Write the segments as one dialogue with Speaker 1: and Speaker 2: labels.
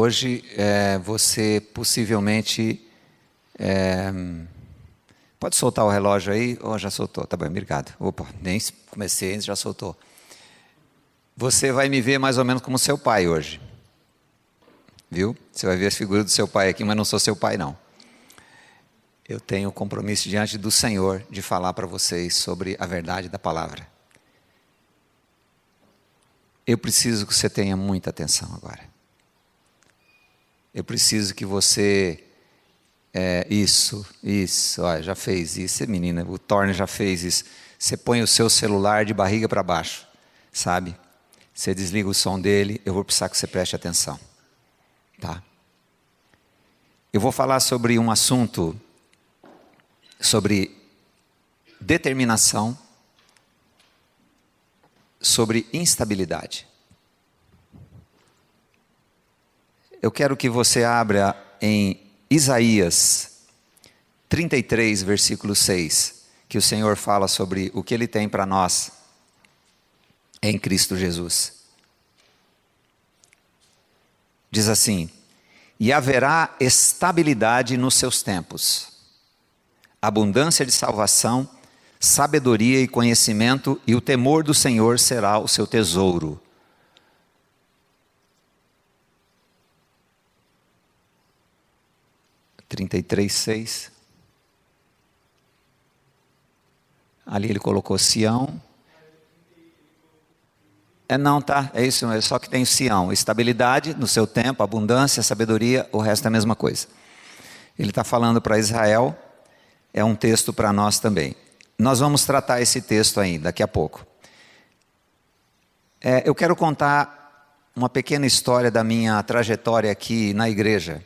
Speaker 1: hoje você possivelmente... pode soltar o relógio aí? Oh, já soltou, tá bem, obrigado. Opa, nem comecei, já soltou. Você vai me ver mais ou menos como seu pai hoje. Viu? Você vai ver a figura do seu pai aqui, mas não sou seu pai não. Eu tenho o compromisso diante do Senhor de falar para vocês sobre a verdade da palavra. Eu preciso que você tenha muita atenção agora. Eu preciso que você... isso, olha, já fez isso, menina, o Torne já fez isso. Você põe o seu celular de barriga para baixo, sabe? Você desliga o som dele, eu vou precisar que você preste atenção, tá? Eu vou falar sobre um assunto, sobre determinação, sobre instabilidade. Eu quero que você abra em Isaías 33, versículo 6, que o Senhor fala sobre o que Ele tem para nós em Cristo Jesus. Diz assim: e haverá estabilidade nos seus tempos, abundância de salvação, sabedoria e conhecimento, e o temor do Senhor será o seu tesouro. Trinta e três, 6. Ali ele colocou Sião. Não, tá, é isso, é só que tem Sião, estabilidade no seu tempo, abundância, sabedoria, o resto é a mesma coisa. Ele está falando para Israel, é um texto para nós também. Nós vamos tratar esse texto ainda, daqui a pouco. Eu quero contar uma pequena história da minha trajetória aqui na igreja.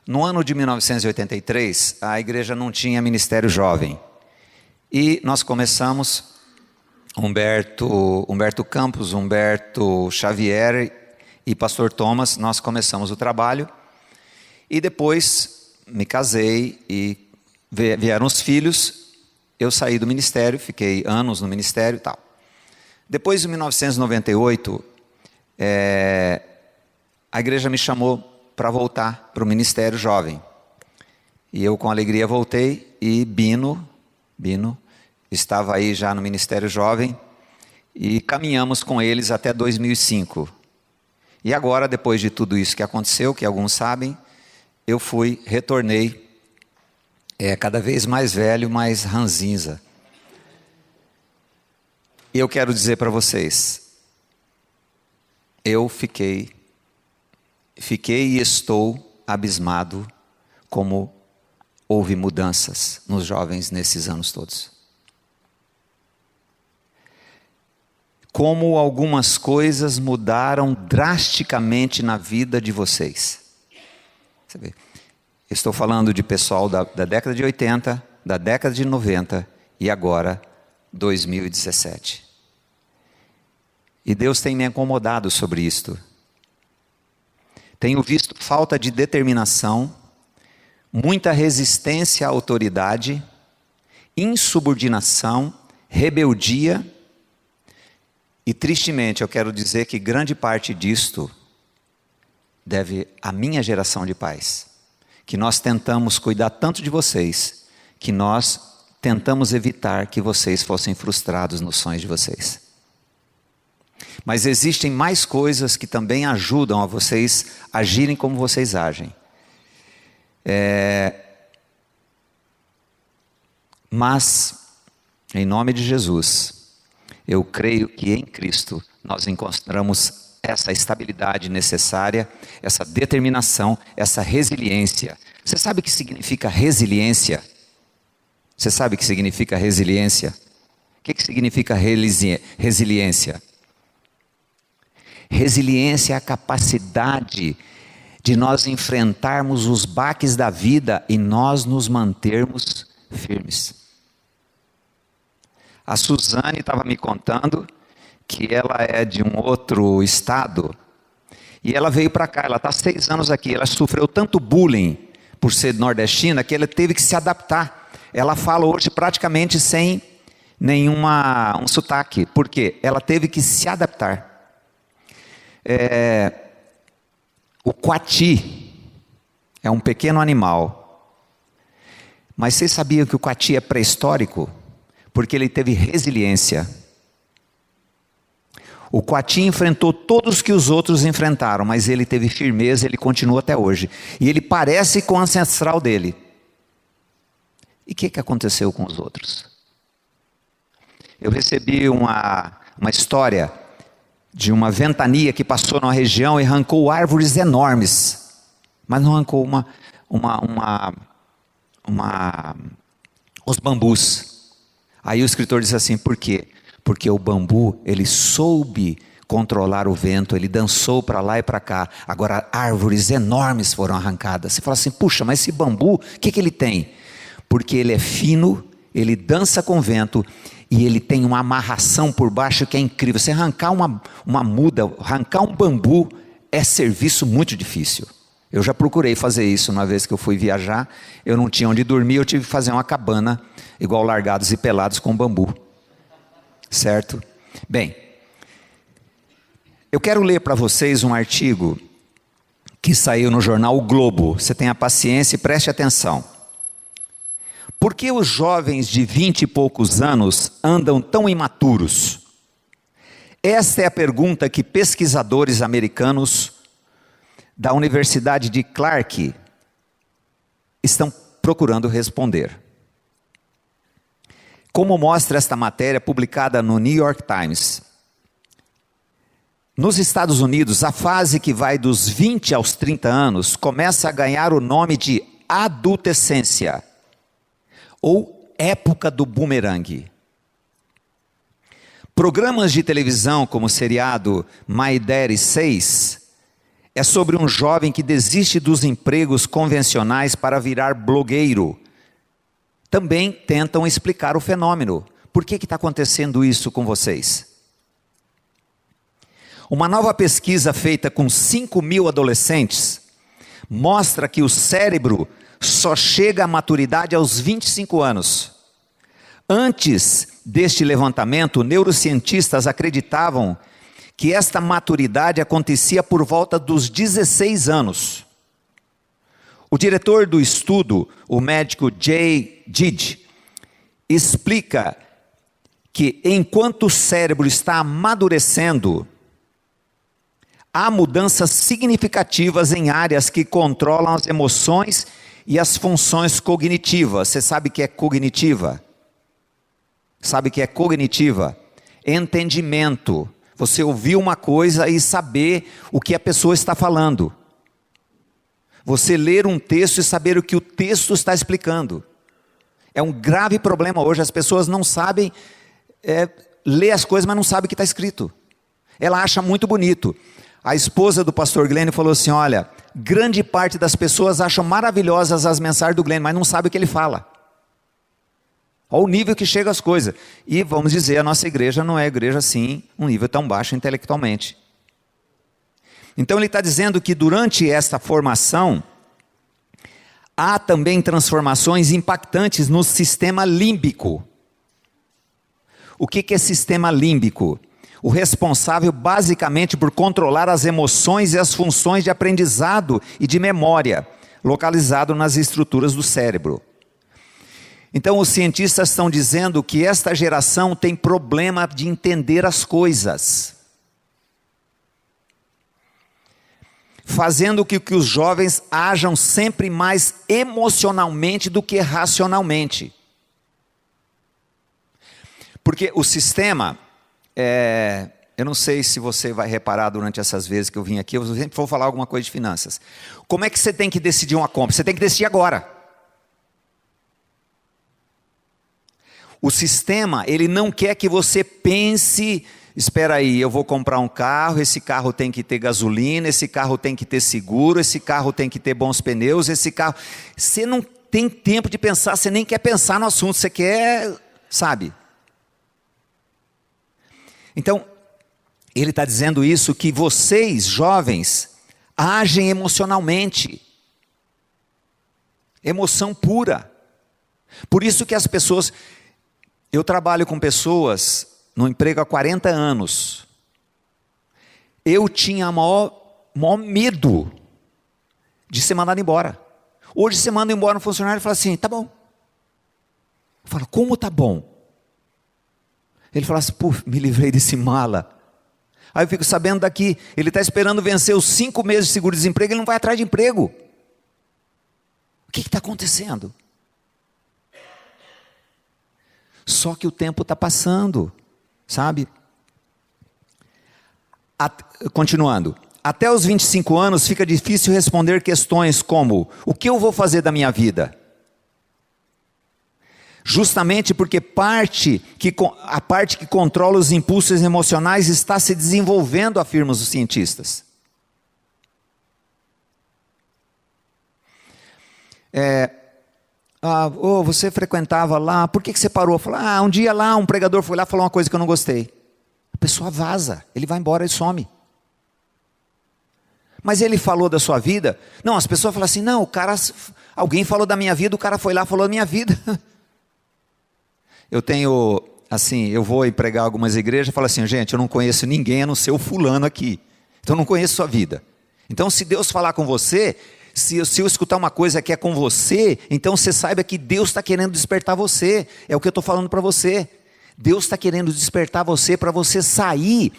Speaker 1: No ano de 1983, a igreja não tinha ministério jovem. E nós começamos... Humberto Campos, Humberto Xavier e pastor Thomas, nós começamos o trabalho. E depois me casei e vieram os filhos. Eu saí do ministério, fiquei anos no ministério e tal. Depois, em 1998, a igreja me chamou para voltar para o ministério jovem. E eu com alegria voltei e Bino estava aí já no Ministério Jovem e caminhamos com eles até 2005. E agora, depois de tudo isso que aconteceu, que alguns sabem, eu retornei cada vez mais velho, mais ranzinza. E eu quero dizer para vocês, eu fiquei e estou abismado como houve mudanças nos jovens nesses anos todos. Como algumas coisas mudaram drasticamente na vida de vocês. Você vê? Estou falando de pessoal da década de 80, da década de 90 e agora 2017. E Deus tem me incomodado sobre isto. Tenho visto falta de determinação, muita resistência à autoridade, insubordinação, rebeldia. E tristemente eu quero dizer que grande parte disto deve à minha geração de pais. Que nós tentamos cuidar tanto de vocês, que nós tentamos evitar que vocês fossem frustrados nos sonhos de vocês. Mas existem mais coisas que também ajudam a vocês agirem como vocês agem. Mas, em nome de Jesus, eu creio que em Cristo nós encontramos essa estabilidade necessária, essa determinação, essa resiliência. Você sabe o que significa resiliência? Você sabe o que significa resiliência? O que significa resiliência? Resiliência é a capacidade de nós enfrentarmos os baques da vida e nós nos mantermos firmes. A Suzane estava me contando que ela é de um outro estado e ela veio para cá, ela está 6 anos aqui, ela sofreu tanto bullying por ser nordestina que ela teve que se adaptar. Ela fala hoje praticamente sem um sotaque, porque ela teve que se adaptar. O coati é um pequeno animal. Mas vocês sabiam que o coati é pré-histórico? Porque ele teve resiliência. O coati enfrentou todos que os outros enfrentaram, mas ele teve firmeza, ele continua até hoje. E ele parece com o ancestral dele. E o que aconteceu com os outros? Eu recebi uma história de uma ventania que passou numa região e arrancou árvores enormes. Mas não arrancou os bambus. Aí o escritor diz assim, por quê? Porque o bambu, ele soube controlar o vento, ele dançou para lá e para cá. Agora árvores enormes foram arrancadas. Você fala assim, puxa, mas esse bambu, o que ele tem? Porque ele é fino, ele dança com o vento e ele tem uma amarração por baixo que é incrível. Você arrancar uma muda, arrancar um bambu é serviço muito difícil. Eu já procurei fazer isso uma vez que eu fui viajar, eu não tinha onde dormir, eu tive que fazer uma cabana, igual Largados e Pelados com bambu. Certo? Bem, eu quero ler para vocês um artigo que saiu no jornal O Globo. Você tenha paciência e preste atenção. Por que os jovens de 20 e poucos anos andam tão imaturos? Esta é a pergunta que pesquisadores americanos da Universidade de Clark estão procurando responder. Como mostra esta matéria publicada no New York Times, nos Estados Unidos, a fase que vai dos 20 aos 30 anos começa a ganhar o nome de adolescência, ou época do bumerangue. Programas de televisão como o seriado My Daddy Says, é sobre um jovem que desiste dos empregos convencionais para virar blogueiro. Também tentam explicar o fenômeno. Por que está acontecendo isso com vocês? Uma nova pesquisa feita com 5.000 adolescentes mostra que o cérebro só chega à maturidade aos 25 anos. Antes deste levantamento, neurocientistas acreditavam que esta maturidade acontecia por volta dos 16 anos. O diretor do estudo, o médico Jay Didge, explica que enquanto o cérebro está amadurecendo, há mudanças significativas em áreas que controlam as emoções e as funções cognitivas. Você sabe o que é cognitiva? Sabe o que é cognitiva? Entendimento. Você ouvir uma coisa e saber o que a pessoa está falando. Você ler um texto e saber o que o texto está explicando. É um grave problema hoje, as pessoas não sabem ler as coisas, mas não sabem o que está escrito. Ela acha muito bonito. A esposa do pastor Glenn falou assim, olha, grande parte das pessoas acham maravilhosas as mensagens do Glenn, mas não sabe o que ele fala. Olha o nível que chega as coisas. E vamos dizer, a nossa igreja não é igreja assim, um nível tão baixo intelectualmente. Então ele está dizendo que durante esta formação, há também transformações impactantes no sistema límbico. O que é sistema límbico? O responsável basicamente por controlar as emoções e as funções de aprendizado e de memória, localizado nas estruturas do cérebro. Então os cientistas estão dizendo que esta geração tem problema de entender as coisas, fazendo que os jovens ajam sempre mais emocionalmente do que racionalmente. Porque o sistema, eu não sei se você vai reparar durante essas vezes que eu vim aqui, eu sempre vou falar alguma coisa de finanças. Como é que você tem que decidir uma compra? Você tem que decidir agora. O sistema, ele não quer que você pense, espera aí, eu vou comprar um carro, esse carro tem que ter gasolina, esse carro tem que ter seguro, esse carro tem que ter bons pneus, esse carro... Você não tem tempo de pensar, você nem quer pensar no assunto, você quer, sabe? Então, ele está dizendo isso, que vocês, jovens, agem emocionalmente. Emoção pura. Por isso que as pessoas... Eu trabalho com pessoas no emprego há 40 anos. Eu tinha maior medo de ser mandado embora. Hoje você manda embora um funcionário e fala assim, tá bom. Eu falo, como tá bom? Ele fala assim, puf, me livrei desse mala. Aí eu fico sabendo daqui, ele está esperando vencer os 5 meses de seguro-desemprego, ele não vai atrás de emprego. O que está acontecendo? Só que o tempo está passando, sabe? Continuando. Até os 25 anos fica difícil responder questões como, o que eu vou fazer da minha vida? Justamente porque a parte que controla os impulsos emocionais está se desenvolvendo, afirmam os cientistas. Você frequentava lá, por que você parou? Falei, um dia lá um pregador foi lá e falou uma coisa que eu não gostei. A pessoa vaza, ele vai embora, ele some. Mas ele falou da sua vida? Não, as pessoas falam assim, não, alguém falou da minha vida, o cara foi lá e falou da minha vida. Eu vou ir pregar algumas igrejas e falo assim, gente, eu não conheço ninguém a não ser o fulano aqui. Então eu não conheço sua vida. Então se Deus falar com você, se eu escutar uma coisa que é com você, então você saiba que Deus está querendo despertar você. É o que eu estou falando para você. Deus está querendo despertar você para você sair.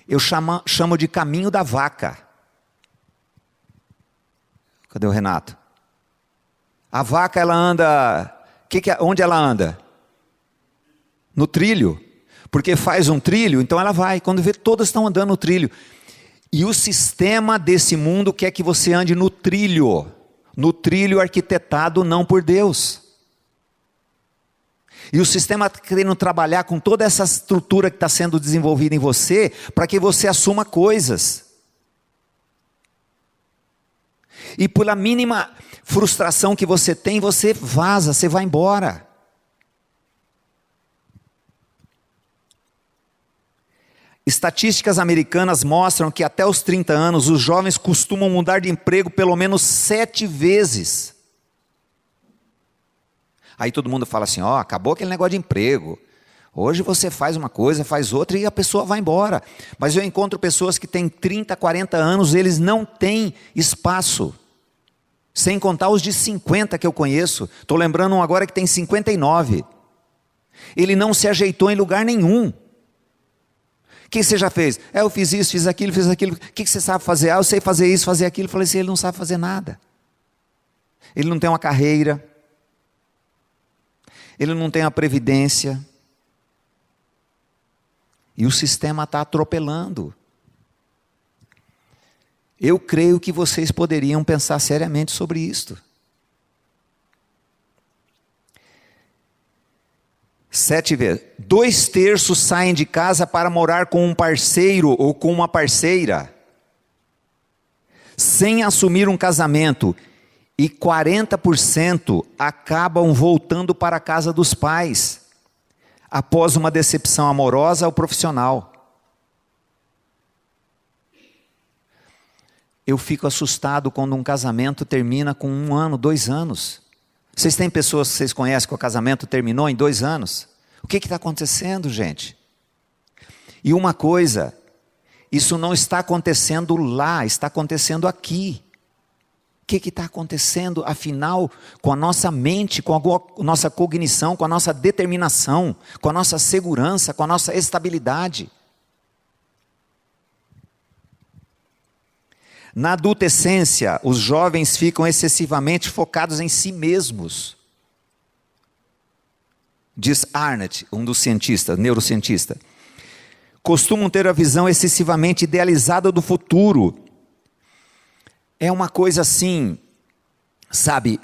Speaker 1: Eu chamo de caminho da vaca. Cadê o Renato? A vaca, ela anda... onde ela anda? No trilho. Porque faz um trilho, então ela vai. Quando vê, todas estão andando no trilho. E o sistema desse mundo quer que você ande no trilho. No trilho arquitetado não por Deus. E o sistema está querendo trabalhar com toda essa estrutura que está sendo desenvolvida em você, para que você assuma coisas. E pela mínima frustração que você tem, você vaza, você vai embora. Estatísticas americanas mostram que até os 30 anos, os jovens costumam mudar de emprego pelo menos 7 vezes. Aí todo mundo fala assim, acabou aquele negócio de emprego. Hoje você faz uma coisa, faz outra e a pessoa vai embora. Mas eu encontro pessoas que têm 30, 40 anos, eles não têm espaço. Sem contar os de 50 que eu conheço. Estou lembrando um agora que tem 59. Ele não se ajeitou em lugar nenhum. O que você já fez? Eu fiz isso, fiz aquilo, fiz aquilo. O que você sabe fazer? Eu sei fazer isso, fazer aquilo. Eu falei assim, ele não sabe fazer nada. Ele não tem uma carreira. Ele não tem uma previdência. E o sistema está atropelando. Eu creio que vocês poderiam pensar seriamente sobre isto. 7 vezes. 2/3 saem de casa para morar com um parceiro ou com uma parceira, sem assumir um casamento. E 40% acabam voltando para a casa dos pais, após uma decepção amorosa ou profissional. Eu fico assustado quando um casamento termina com 1 ano, 2 anos. Vocês têm pessoas que vocês conhecem que o casamento terminou em 2 anos? O que está acontecendo, gente? E uma coisa, isso não está acontecendo lá, está acontecendo aqui. O que está acontecendo, afinal, com a nossa mente, com a nossa cognição, com a nossa determinação, com a nossa segurança, com a nossa estabilidade? Na adolescência, os jovens ficam excessivamente focados em si mesmos. Diz Arnett, um dos cientistas, neurocientista. Costumam ter a visão excessivamente idealizada do futuro. É uma coisa assim, sabe,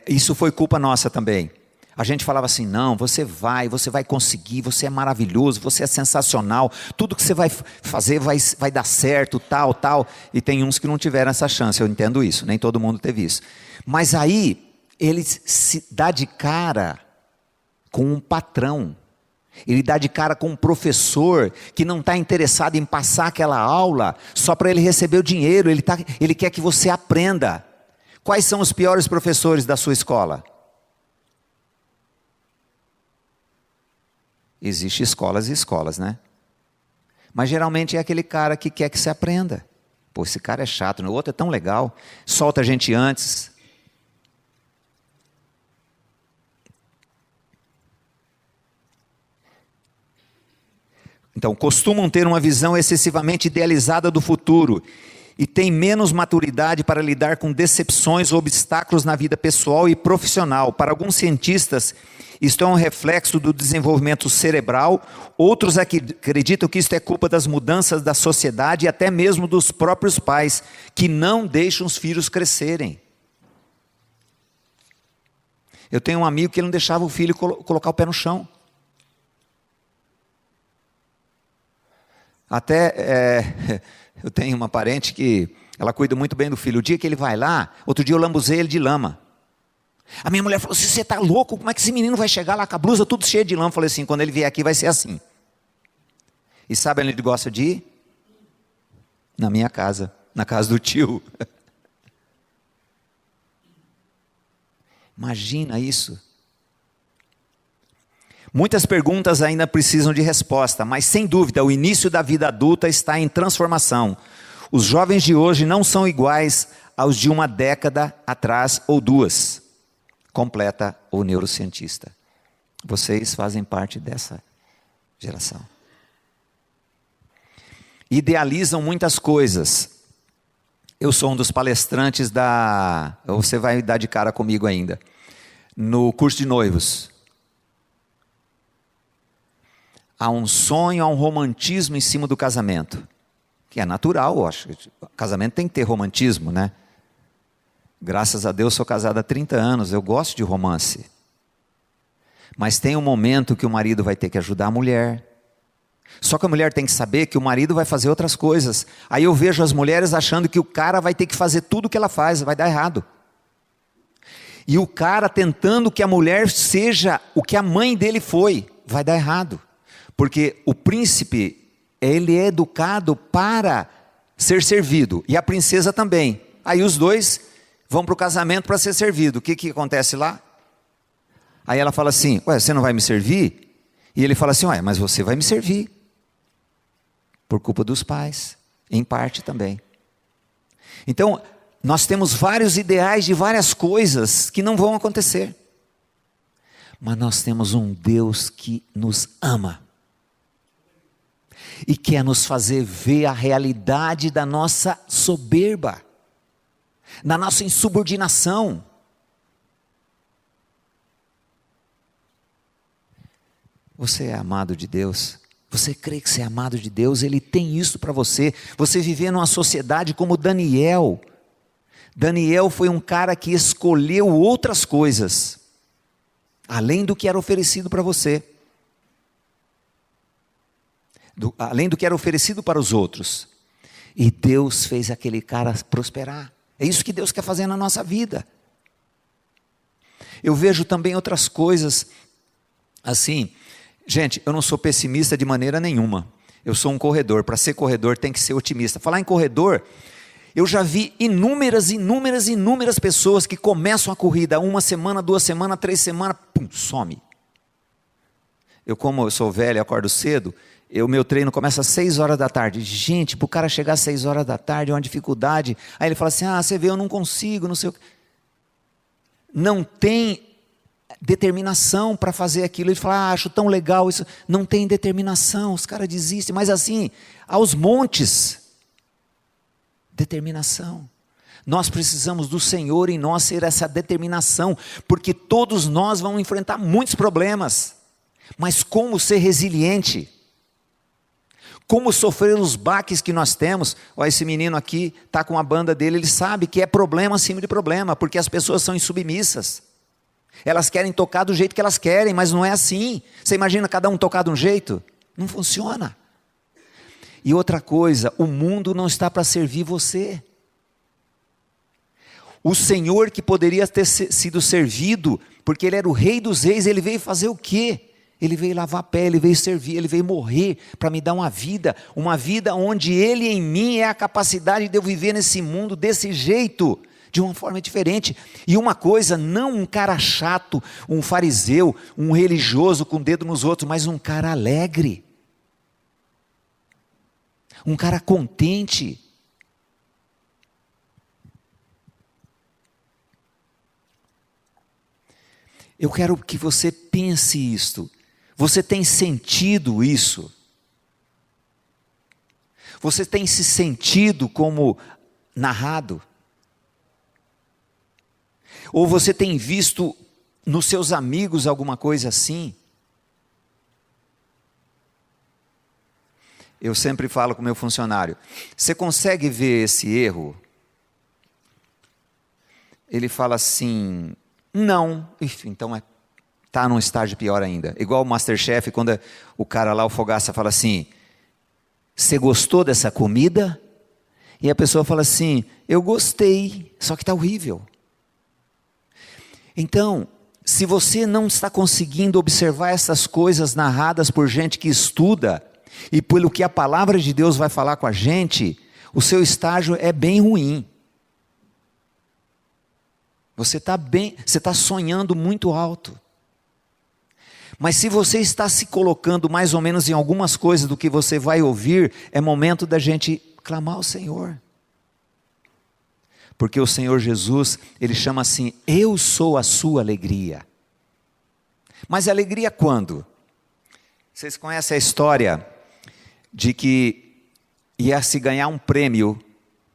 Speaker 1: isso foi culpa nossa também. A gente falava assim, não, você vai conseguir, você é maravilhoso, você é sensacional, tudo que você vai fazer vai dar certo, tal. E tem uns que não tiveram essa chance, eu entendo isso, nem todo mundo teve isso. Mas aí, ele se dá de cara com um patrão, ele dá de cara com um professor que não está interessado em passar aquela aula só para ele receber o dinheiro, ele quer que você aprenda. Quais são os piores professores da sua escola? Existem escolas e escolas, né? Mas geralmente é aquele cara que quer que você aprenda. Pô, esse cara é chato, o outro é tão legal, solta a gente antes. Então, costumam ter uma visão excessivamente idealizada do futuro e têm menos maturidade para lidar com decepções ou obstáculos na vida pessoal e profissional. Para alguns cientistas, isto é um reflexo do desenvolvimento cerebral, outros acreditam que isto é culpa das mudanças da sociedade e até mesmo dos próprios pais, que não deixam os filhos crescerem. Eu tenho um amigo que ele não deixava o filho colocar o pé no chão. Até, eu tenho uma parente que, ela cuida muito bem do filho. O dia que ele vai lá, outro dia eu lambuzei ele de lama. A minha mulher falou, se você está louco, como é que esse menino vai chegar lá com a blusa tudo cheia de lama? Eu falei assim, quando ele vier aqui vai ser assim. E sabe onde ele gosta de ir? Na minha casa, na casa do tio. Imagina isso. Muitas perguntas ainda precisam de resposta, mas sem dúvida o início da vida adulta está em transformação. Os jovens de hoje não são iguais aos de uma década atrás ou duas, completa o neurocientista. Vocês fazem parte dessa geração. Idealizam muitas coisas. Eu sou um dos palestrantes você vai dar de cara comigo ainda, no curso de noivos. Há um sonho, há um romantismo em cima do casamento, que é natural, eu acho. O casamento tem que ter romantismo, né? Graças a Deus sou casado há 30 anos, eu gosto de romance. Mas tem um momento que o marido vai ter que ajudar a mulher. Só que a mulher tem que saber que o marido vai fazer outras coisas. Aí eu vejo as mulheres achando que o cara vai ter que fazer tudo o que ela faz, vai dar errado. E o cara tentando que a mulher seja o que a mãe dele foi, vai dar errado. Porque o príncipe, ele é educado para ser servido, e a princesa também. Aí os dois vão para o casamento para ser servido. O que acontece lá? Aí ela fala assim, ué, você não vai me servir? E ele fala assim, ué, mas você vai me servir. Por culpa dos pais, em parte também. Então, nós temos vários ideais de várias coisas que não vão acontecer. Mas nós temos um Deus que nos ama. E quer nos fazer ver a realidade da nossa soberba, da nossa insubordinação. Você é amado de Deus? Você crê que você é amado de Deus? Ele tem isso para você. Você viver numa sociedade como Daniel. Daniel foi um cara que escolheu outras coisas, além do que era oferecido para você. Além do que era oferecido para os outros. E Deus fez aquele cara prosperar. É isso que Deus quer fazer na nossa vida. Eu vejo também outras coisas, assim, gente, eu não sou pessimista de maneira nenhuma. Eu sou um corredor, para ser corredor tem que ser otimista. Falar em corredor, eu já vi inúmeras pessoas que começam a corrida, 1 semana, 2 semanas, 3 semanas, pum, some. Como eu sou velho, acordo cedo, meu treino começa às 6 horas da tarde. Gente, para o cara chegar às 6 horas da tarde é uma dificuldade. Aí ele fala assim, você vê, eu não consigo, não sei o que. Não tem determinação para fazer aquilo. Ele fala, acho tão legal isso. Não tem determinação, os caras desistem. Mas assim, aos montes, determinação. Nós precisamos do Senhor em nós ser essa determinação, porque todos nós vamos enfrentar muitos problemas. Mas como ser resiliente? Como sofrer os baques que nós temos? Esse menino aqui está com a banda dele, ele sabe que é problema acima de problema, porque as pessoas são insubmissas. Elas querem tocar do jeito que elas querem, mas não é assim. Você imagina cada um tocar de um jeito? Não funciona. E outra coisa, o mundo não está para servir você. O Senhor que poderia ter sido servido, porque Ele era o Rei dos Reis, Ele veio fazer o quê? Ele veio lavar pé, Ele veio servir, Ele veio morrer para me dar uma vida onde Ele em mim é a capacidade de eu viver nesse mundo desse jeito, de uma forma diferente. E uma coisa, não um cara chato, um fariseu, um religioso com o dedo nos outros, mas um cara alegre, um cara contente. Eu quero que você pense isto. Você tem sentido isso? Você tem se sentido como narrado? Ou você tem visto nos seus amigos alguma coisa assim? Eu sempre falo com o meu funcionário, você consegue ver esse erro? Ele fala assim, não. Então está num estágio pior ainda. Igual o Masterchef, quando o cara lá, o Fogaça, fala assim, você gostou dessa comida? E a pessoa fala assim, eu gostei, só que está horrível. Então, se você não está conseguindo observar essas coisas narradas por gente que estuda, e pelo que a palavra de Deus vai falar com a gente, o seu estágio é bem ruim. Você está sonhando muito alto. Mas se você está se colocando mais ou menos em algumas coisas do que você vai ouvir, é momento da gente clamar ao Senhor. Porque o Senhor Jesus, Ele chama assim, eu sou a sua alegria. Mas alegria quando? Vocês conhecem a história de que ia se ganhar um prêmio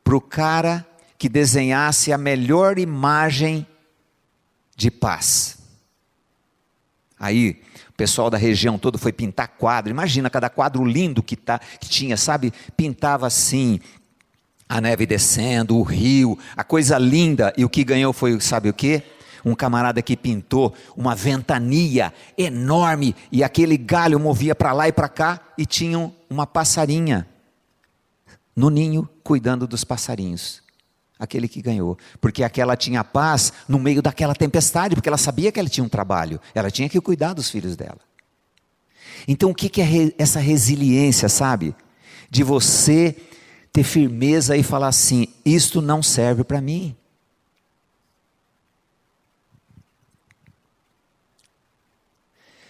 Speaker 1: para o cara que desenhasse a melhor imagem de paz. Aí o pessoal da região toda foi pintar quadro. Imagina cada quadro lindo que tinha, sabe? Pintava assim, a neve descendo, o rio, a coisa linda. E o que ganhou foi, sabe o quê? Um camarada que pintou uma ventania enorme e aquele galho movia para lá e para cá e tinha uma passarinha no ninho cuidando dos passarinhos. Aquele que ganhou, porque aquela tinha paz no meio daquela tempestade, porque ela sabia que ela tinha um trabalho, ela tinha que cuidar dos filhos dela. Então o que é essa resiliência, sabe? De você ter firmeza e falar assim, isto não serve para mim.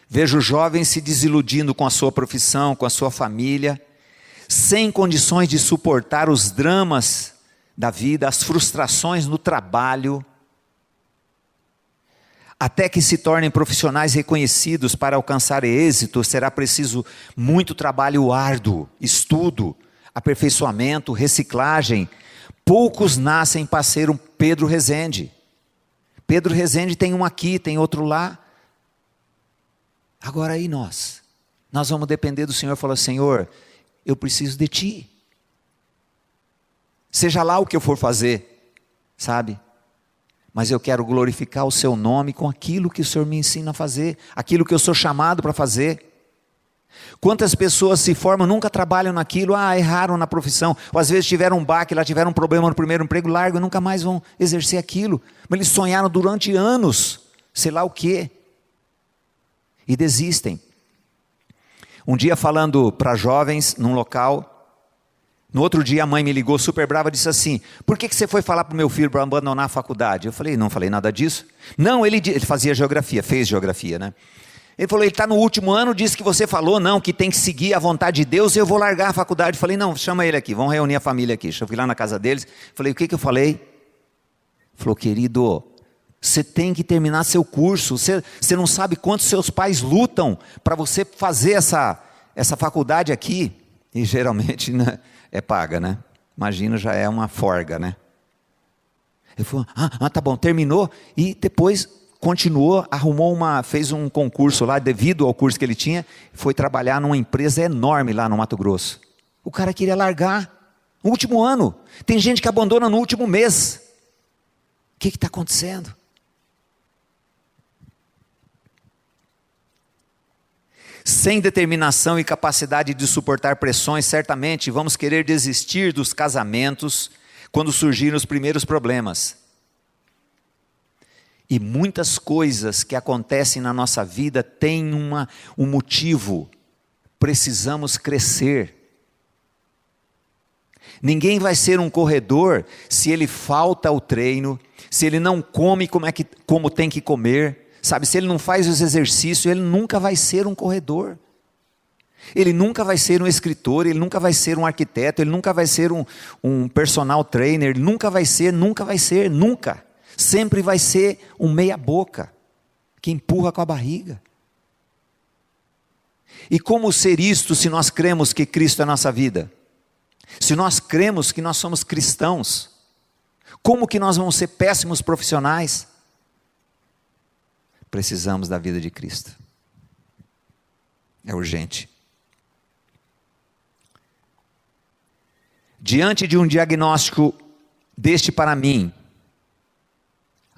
Speaker 1: Vejo jovens se desiludindo com a sua profissão, com a sua família, sem condições de suportar os dramas da vida, as frustrações no trabalho, até que se tornem profissionais reconhecidos. Para alcançar êxito, será preciso muito trabalho árduo, estudo, aperfeiçoamento, reciclagem. Poucos nascem para ser um Pedro Rezende. Pedro Rezende tem um aqui, tem outro lá. Agora aí nós vamos depender do Senhor. Falar, Senhor, eu preciso de Ti. Seja lá o que eu for fazer, sabe? Mas eu quero glorificar o Seu nome com aquilo que o Senhor me ensina a fazer, aquilo que eu sou chamado para fazer. Quantas pessoas se formam, nunca trabalham naquilo, erraram na profissão, ou às vezes tiveram um baque, lá tiveram um problema no primeiro emprego, largam e nunca mais vão exercer aquilo. Mas eles sonharam durante anos, sei lá o quê, e desistem. Um dia falando para jovens num local, no outro dia a mãe me ligou super brava e disse assim, por que você foi falar para o meu filho para abandonar a faculdade? Eu falei, não falei nada disso. Não, ele fazia geografia, fez geografia, né? Ele falou, ele está no último ano, disse que você falou, não, que tem que seguir a vontade de Deus, eu vou largar a faculdade. Eu falei, não, chama ele aqui, vamos reunir a família aqui. Eu fui lá na casa deles, falei, o que eu falei? Ele falou, querido, você tem que terminar seu curso, você não sabe quantos seus pais lutam para você fazer essa faculdade aqui. E geralmente, né, é paga, né? Imagina, já é uma forga, né? Ele falou, tá bom, terminou, e depois continuou, fez um concurso lá, devido ao curso que ele tinha, foi trabalhar numa empresa enorme lá no Mato Grosso. O cara queria largar, no último ano, tem gente que abandona no último mês. O que está acontecendo? Sem determinação e capacidade de suportar pressões, certamente vamos querer desistir dos casamentos quando surgirem os primeiros problemas. E muitas coisas que acontecem na nossa vida têm um motivo. Precisamos crescer. Ninguém vai ser um corredor se ele falta ao treino, se ele não come como tem que comer. Sabe, se ele não faz os exercícios, ele nunca vai ser um corredor. Ele nunca vai ser um escritor, ele nunca vai ser um arquiteto, ele nunca vai ser um personal trainer, ele nunca. Sempre vai ser um meia boca, que empurra com a barriga. E como ser isto se nós cremos que Cristo é a nossa vida? Se nós cremos que nós somos cristãos, como que nós vamos ser péssimos profissionais? Precisamos da vida de Cristo. É urgente. Diante de um diagnóstico deste para mim,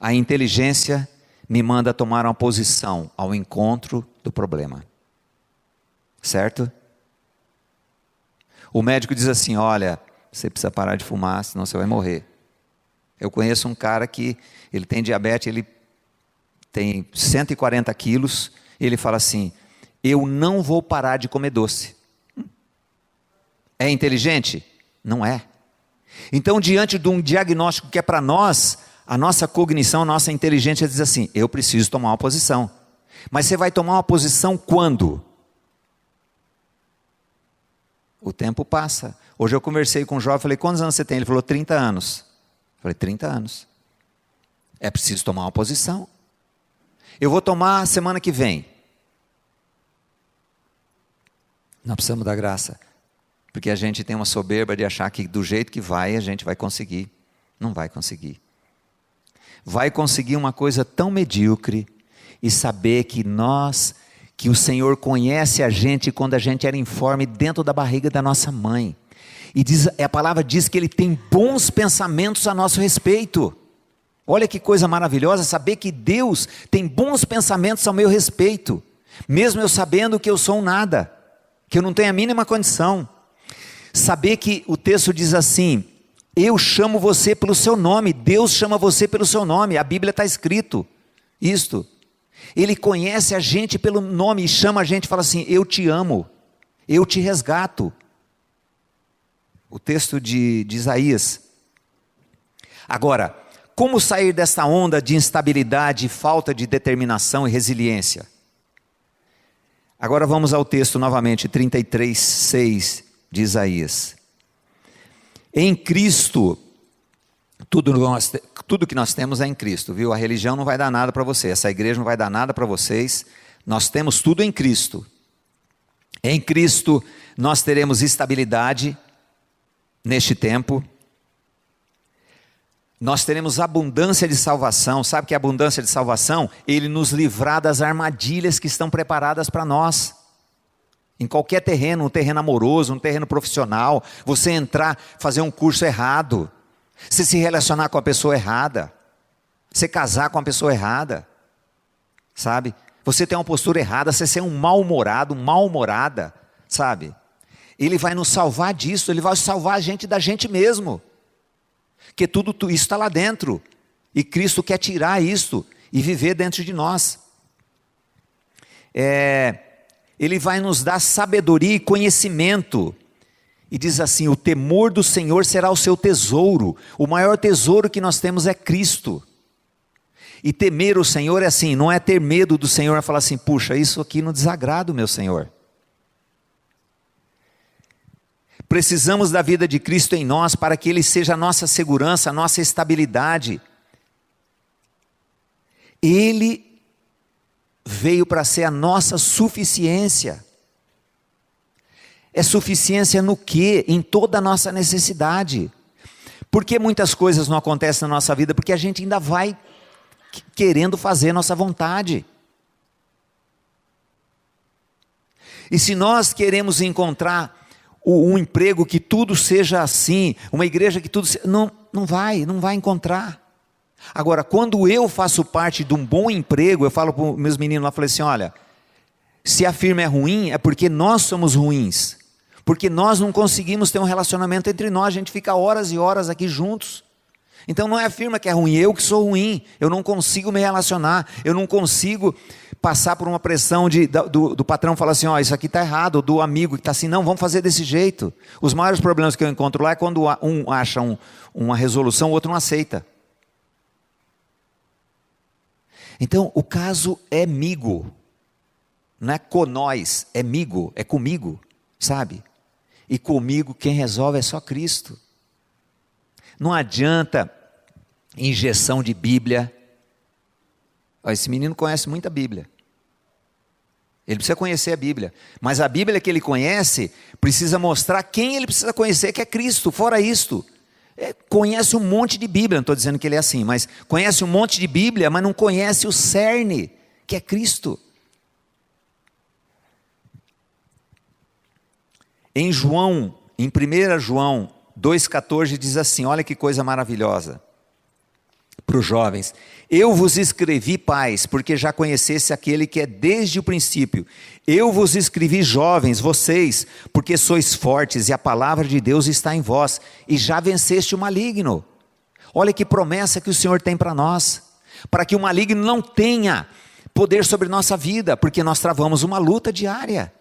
Speaker 1: a inteligência me manda tomar uma posição ao encontro do problema. Certo? O médico diz assim, olha, você precisa parar de fumar, senão você vai morrer. Eu conheço um cara que ele tem diabetes, ele tem 140 quilos, e ele fala assim, eu não vou parar de comer doce. É inteligente? Não é. Então, diante de um diagnóstico que é para nós, a nossa cognição, a nossa inteligência diz assim, eu preciso tomar uma posição. Mas você vai tomar uma posição quando? O tempo passa. Hoje eu conversei com um jovem, falei, quantos anos você tem? Ele falou, 30 anos. Eu falei, 30 anos. É preciso tomar uma posição. Eu vou tomar semana que vem. Nós precisamos da graça. Porque a gente tem uma soberba de achar que do jeito que vai, a gente vai conseguir. Não vai conseguir. Vai conseguir uma coisa tão medíocre e saber que o Senhor conhece a gente quando a gente era informe dentro da barriga da nossa mãe. E a palavra diz que Ele tem bons pensamentos a nosso respeito. Olha que coisa maravilhosa saber que Deus tem bons pensamentos ao meu respeito. Mesmo eu sabendo que eu sou um nada, que eu não tenho a mínima condição. Saber que o texto diz assim, eu chamo você pelo seu nome, Deus chama você pelo seu nome, a Bíblia está escrito isto. Ele conhece a gente pelo nome e chama a gente e fala assim, eu te amo, eu te resgato. O texto de Isaías. Agora, como sair dessa onda de instabilidade, falta de determinação e resiliência? Agora vamos ao texto novamente, 33:6 de Isaías. Em Cristo, tudo que nós temos é em Cristo, viu? A religião não vai dar nada para você, essa igreja não vai dar nada para vocês, nós temos tudo em Cristo. Em Cristo nós teremos estabilidade neste tempo, nós teremos abundância de salvação. Sabe o que é abundância de salvação? Ele nos livrar das armadilhas que estão preparadas para nós. Em qualquer terreno, um terreno amoroso, um terreno profissional, você entrar, fazer um curso errado, você se relacionar com a pessoa errada, você casar com a pessoa errada, sabe? Você ter uma postura errada, você ser um mal-humorado, mal-humorada, sabe? Ele vai nos salvar disso, Ele vai salvar a gente da gente mesmo. Porque tudo isso está lá dentro. E Cristo quer tirar isso e viver dentro de nós. Ele vai nos dar sabedoria e conhecimento. E diz assim, o temor do Senhor será o seu tesouro. O maior tesouro que nós temos é Cristo. E temer o Senhor é assim, não é ter medo do Senhor, é falar assim, puxa, isso aqui não desagrada o meu Senhor. Precisamos da vida de Cristo em nós para que Ele seja a nossa segurança, a nossa estabilidade. Ele veio para ser a nossa suficiência. É suficiência no quê? Em toda a nossa necessidade. Por que muitas coisas não acontecem na nossa vida? Porque a gente ainda vai querendo fazer a nossa vontade. E se nós queremos encontrar um emprego que tudo seja assim, uma igreja que tudo seja, não vai encontrar. Agora, quando eu faço parte de um bom emprego, eu falo para os meus meninos lá, falei assim, olha, se a firma é ruim, é porque nós somos ruins, porque nós não conseguimos ter um relacionamento entre nós, a gente fica horas e horas aqui juntos. Então não é a firma que é ruim, eu que sou ruim, eu não consigo me relacionar, eu não consigo passar por uma pressão do patrão falar assim, ó, isso aqui está errado, ou do amigo que está assim, não, vamos fazer desse jeito. Os maiores problemas que eu encontro lá é quando um acha uma resolução, o outro não aceita. Então o caso é migo, não é com nós, é migo, é comigo, sabe? E comigo quem resolve é só Cristo. Não adianta injeção de Bíblia. Ó, esse menino conhece muita Bíblia. Ele precisa conhecer a Bíblia. Mas a Bíblia que ele conhece precisa mostrar quem ele precisa conhecer, que é Cristo. Fora isto, conhece um monte de Bíblia. Não estou dizendo que ele é assim, mas conhece um monte de Bíblia, mas não conhece o cerne, que é Cristo. Em 1 João 2,14 diz assim, olha que coisa maravilhosa. Para os jovens, eu vos escrevi, pais, porque já conhecesse aquele que é desde o princípio. Eu vos escrevi, jovens, vocês, porque sois fortes e a palavra de Deus está em vós, e já venceste o maligno. Olha que promessa que o Senhor tem para nós, para que o maligno não tenha poder sobre nossa vida, porque nós travamos uma luta diária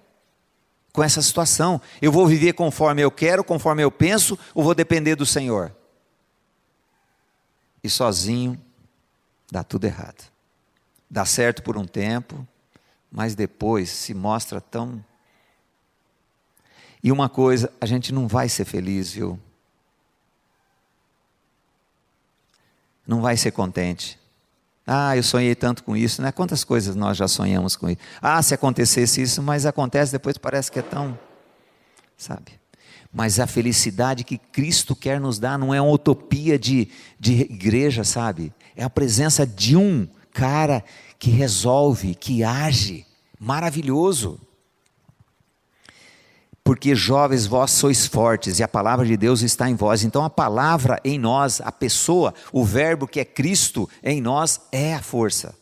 Speaker 1: com essa situação. Eu vou viver conforme eu quero, conforme eu penso, ou vou depender do Senhor? E sozinho dá tudo errado. Dá certo por um tempo, mas depois se mostra tão... E uma coisa, a gente não vai ser feliz, viu? Não vai ser contente. Ah, eu sonhei tanto com isso, né? Quantas coisas nós já sonhamos com isso? Ah, se acontecesse isso, mas acontece depois, parece que é tão... Sabe? Mas a felicidade que Cristo quer nos dar não é uma utopia de igreja, sabe? É a presença de um cara que resolve, que age. Maravilhoso. Porque jovens, vós sois fortes e a palavra de Deus está em vós. Então a palavra em nós, a pessoa, o verbo que é Cristo em nós é a força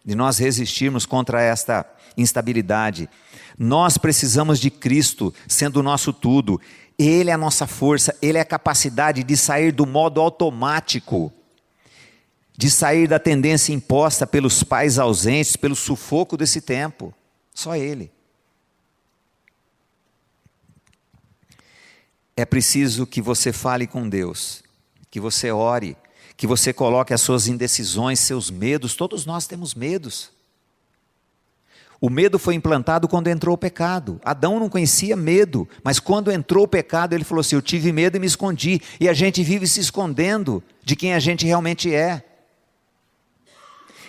Speaker 1: de nós resistirmos contra esta instabilidade. Nós precisamos de Cristo sendo o nosso tudo. Ele é a nossa força, Ele é a capacidade de sair do modo automático, de sair da tendência imposta pelos pais ausentes, pelo sufoco desse tempo. Só Ele. É preciso que você fale com Deus, que você ore, que você coloque as suas indecisões, seus medos. Todos nós temos medos. O medo foi implantado quando entrou o pecado. Adão não conhecia medo, mas quando entrou o pecado, ele falou assim, eu tive medo e me escondi. E a gente vive se escondendo de quem a gente realmente é.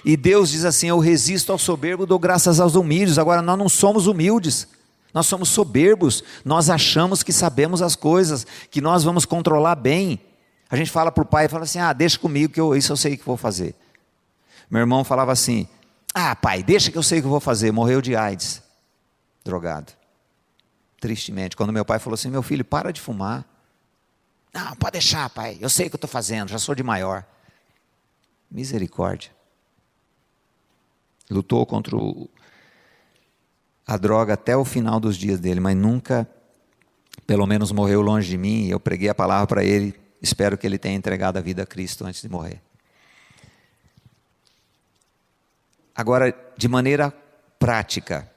Speaker 1: E Deus diz assim, eu resisto ao soberbo, dou graças aos humildes. Agora nós não somos humildes, nós somos soberbos. Nós achamos que sabemos as coisas, que nós vamos controlar bem. A gente fala para o pai, fala assim, deixa comigo que isso eu sei que vou fazer. Meu irmão falava assim, pai, deixa que eu sei o que eu vou fazer. Morreu de AIDS, drogado, tristemente. Quando meu pai falou assim, meu filho, para de fumar. Não, pode deixar, pai, eu sei o que eu estou fazendo, já sou de maior. Misericórdia. Lutou contra a droga até o final dos dias dele, mas nunca, pelo menos morreu longe de mim. Eu preguei a palavra para ele, espero que ele tenha entregado a vida a Cristo antes de morrer. Agora, de maneira prática,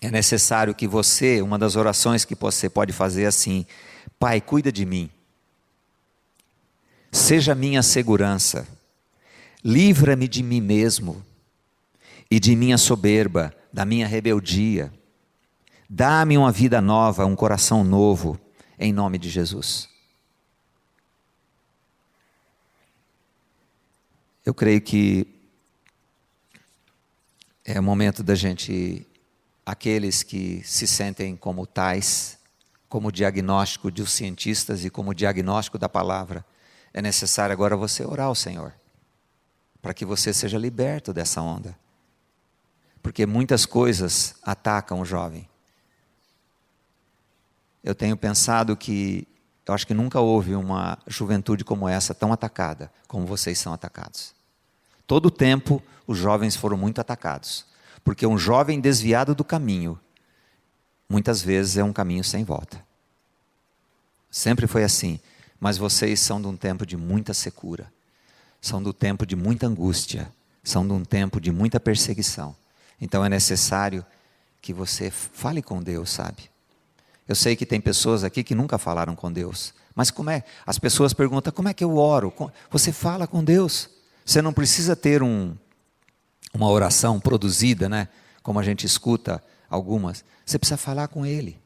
Speaker 1: é necessário que você, uma das orações que você pode fazer é assim, Pai, cuida de mim, seja minha segurança, livra-me de mim mesmo e de minha soberba, da minha rebeldia, dá-me uma vida nova, um coração novo, em nome de Jesus. Eu creio que é o momento da gente, aqueles que se sentem como tais, como diagnóstico dos cientistas e como diagnóstico da palavra, é necessário agora você orar ao Senhor, para que você seja liberto dessa onda. Porque muitas coisas atacam o jovem. Eu tenho pensado que, eu acho que nunca houve uma juventude como essa tão atacada, como vocês são atacados. Todo o tempo, os jovens foram muito atacados. Porque um jovem desviado do caminho, muitas vezes é um caminho sem volta. Sempre foi assim. Mas vocês são de um tempo de muita secura. São do tempo de muita angústia. São de um tempo de muita perseguição. Então é necessário que você fale com Deus, sabe? Eu sei que tem pessoas aqui que nunca falaram com Deus. Mas como é? As pessoas perguntam, como é que eu oro? Você fala com Deus. Você não precisa ter uma oração produzida, né? Como a gente escuta algumas. Você precisa falar com Ele.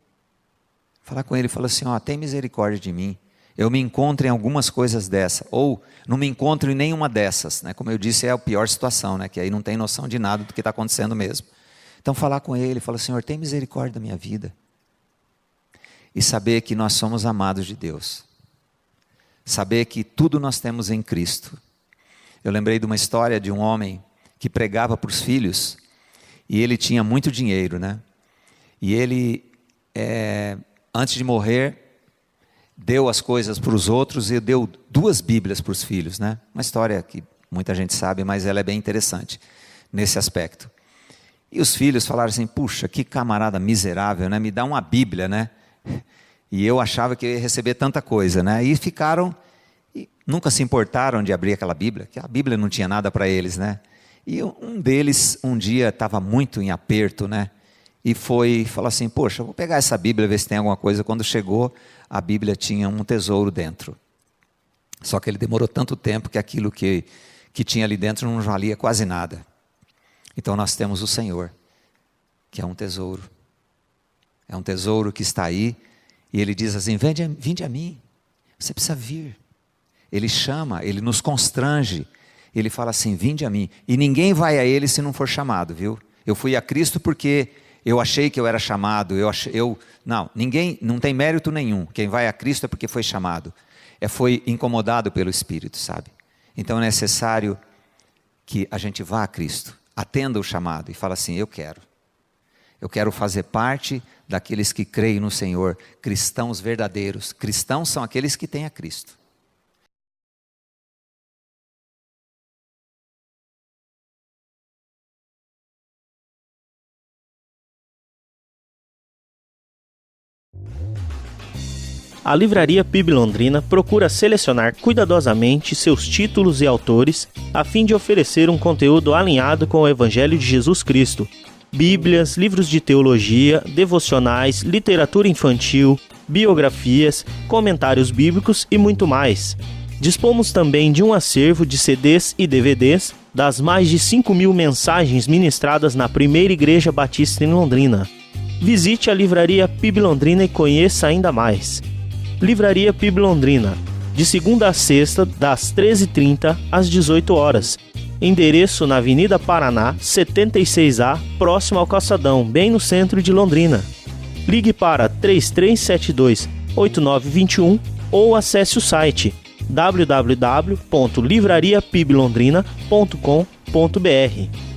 Speaker 1: Falar com Ele e falar assim, tem misericórdia de mim. eu me encontro em algumas coisas dessa, ou não me encontro em nenhuma dessas, né? Como eu disse, é a pior situação, né? Que aí não tem noção de nada do que está acontecendo mesmo. Então falar com Ele, falar, Senhor, tem misericórdia da minha vida. E saber que nós somos amados de Deus. Saber que tudo nós temos em Cristo. Eu lembrei de uma história de um homem que pregava para os filhos, e ele tinha muito dinheiro, né? E ele, antes de morrer, deu as coisas para os outros e deu 2 Bíblias para os filhos, né? Uma história que muita gente sabe, mas ela é bem interessante nesse aspecto. E os filhos falaram assim, puxa, que camarada miserável, né? Me dá uma Bíblia, né? E eu achava que eu ia receber tanta coisa, né? E ficaram, e nunca se importaram de abrir aquela Bíblia, que a Bíblia não tinha nada para eles, né? E um deles, um dia, estava muito em aperto, né? E falou assim, poxa, vou pegar essa Bíblia, ver se tem alguma coisa. Quando chegou, a Bíblia tinha um tesouro dentro. Só que ele demorou tanto tempo que aquilo que tinha ali dentro não valia quase nada. Então nós temos o Senhor, que é um tesouro. É um tesouro que está aí, e Ele diz assim, vinde a mim, você precisa vir. Ele chama, Ele nos constrange, Ele fala assim, vinde a mim. E ninguém vai a Ele se não for chamado, viu? Eu fui a Cristo porque eu achei que eu era chamado, ninguém, não tem mérito nenhum. Quem vai a Cristo é porque foi chamado. Foi incomodado pelo Espírito, sabe? Então é necessário que a gente vá a Cristo, atenda o chamado e fala assim, eu quero fazer parte daqueles que creem no Senhor, cristãos verdadeiros. Cristãos são aqueles que têm a Cristo.
Speaker 2: A Livraria PIB Londrina procura selecionar cuidadosamente seus títulos e autores a fim de oferecer um conteúdo alinhado com o Evangelho de Jesus Cristo. Bíblias, livros de teologia, devocionais, literatura infantil, biografias, comentários bíblicos e muito mais. Dispomos também de um acervo de CDs e DVDs das mais de 5.000 mensagens ministradas na Primeira Igreja Batista em Londrina. Visite a Livraria PIB Londrina e conheça ainda mais. Livraria PIB Londrina, de segunda a sexta, das 13h30 às 18 horas. Endereço na Avenida Paraná, 76A, próximo ao Calçadão, bem no centro de Londrina. Ligue para 3372-8921 ou acesse o site www.livrariapiblondrina.com.br.